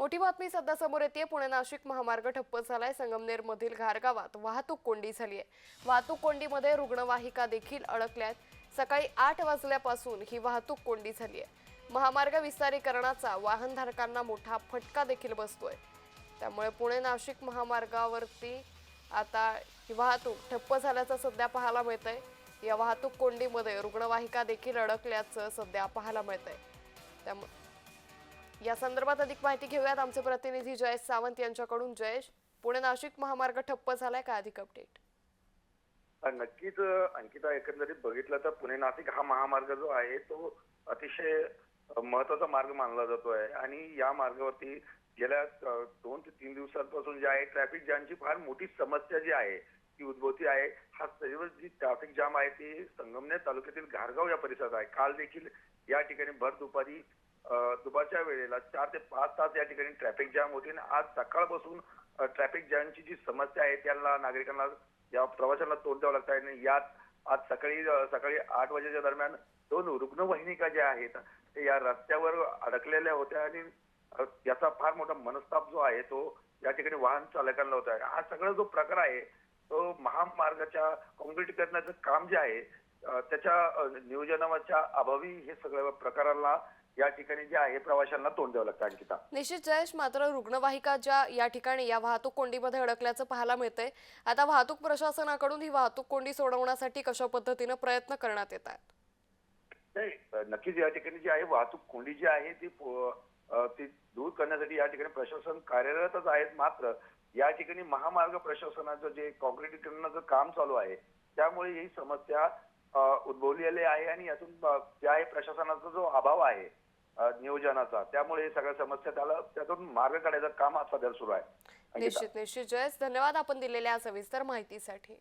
मोठी बातमी सध्या समोर येते। पुणे नाशिक महामार्ग ठप्प झालाय। संगमनेर मधील घारगावात वाहतूक कोंडी झाली आहे। वाहतूक कोंडीमध्ये रुग्णवाहिका देखील अडकल्यात। सकाळी 8 वाजल्यापासून ही वाहतूक कोंडी झाली आहे। महामार्ग विस्तारीकरणाचा वाहनधारकांना मोठा फटका देखील बसतोय। त्यामुळे पुणे नाशिक महामार्गावरती आता ही वाहतूक ठप्प झाल्याचं सध्या पाहायला मिळतंय। या वाहतूक कोंडीमध्ये रुग्णवाहिका देखील अडकल्याचं सध्या पाहायला मिळतंय। त्यामुळे या संदर्भात अधिक माहिती घेऊयात आमचे प्रतिनिधी जयेश सावंत यांच्याकडून। जयेश, पुणे नाशिक महामार्ग ठप्प झालाय का? अधिक अपडेट? नक्कीच अंकिता, एकंदरीत बघितलं तर पुणे नाशिक हा महामार्ग जो आहे तो अतिशय महत्वाचा मार्ग मानला जातोय आणि या मार्गावरती गेल्या 2 ते 3 दिवसांपासून जे आहे ट्रॅफिक जॅमची फार मोठी समस्या जी आहे ती उद्भवती आहे। हा सर्व जी ट्रॅफिक जाम आहे ती संगमनेर तालुक्यातील घारगाव या परिसरात आहे। काल देखील या ठिकाणी भर दुपारी दुपारच्या वेळेला 4 ते 5 तास या ठिकाणी ट्रॅफिक जाम होती आणि आज सकाळपासून ट्रॅफिक जॅमची जी समस्या आहे त्याला नागरिकांना या प्रवाशांना तोंड द्यावं लागत आहे। यात आज सकाळी 8 वाजेच्या दरम्यान 2 रुग्णवाहिका ज्या आहेत ते या रस्त्यावर अडकलेल्या होत्या आणि याचा फार मोठा मनस्ताप जो आहे तो या ठिकाणी वाहन चालकांना होत आहे। हा सगळा जो प्रकार आहे तो महामार्गाच्या काँक्रिटीकरणाचं काम जे आहे त्याच्या नियोजनाच्या अभावी हे सगळ्या प्रकाराला या ठिकाणी जे आहे प्रवाशांना तोंड द्यावं लागतं। अंकिता, निश्चित जयेश, मात्र रुग्णवाहिका ज्या या ठिकाणी या वाहतूक कोंडीमध्ये अडकल्याचं पाहायला मिळतंय। आता वाहतूक प्रशासनाकडून ही वाहतूक कोंडी सोडवण्यासाठी कशा पद्धतीने प्रयत्न करण्यात येत आहेत? नाही, नक्कीच या ठिकाणी जी आहे वाहतूक कोंडी जी आहे ती दूर करण्यासाठी या ठिकाणी प्रशासन कार्यरतच आहे। मात्र या ठिकाणी महामार्ग प्रशासनाचं जे काँक्रिटीकरणाचं काम चालू आहे त्यामुळे ही समस्या उद्भवलेली आहे आणि यातून जे आहे प्रशासनाचा जो अभाव आहे नियोजनाचा, त्यामुळे सगळ्या समस्या त्यातून मार्ग काढायचं काम आज सध्या सुरू आहे। निश्चित जयेश, धन्यवाद आपण दिलेल्या सविस्तर माहितीसाठी।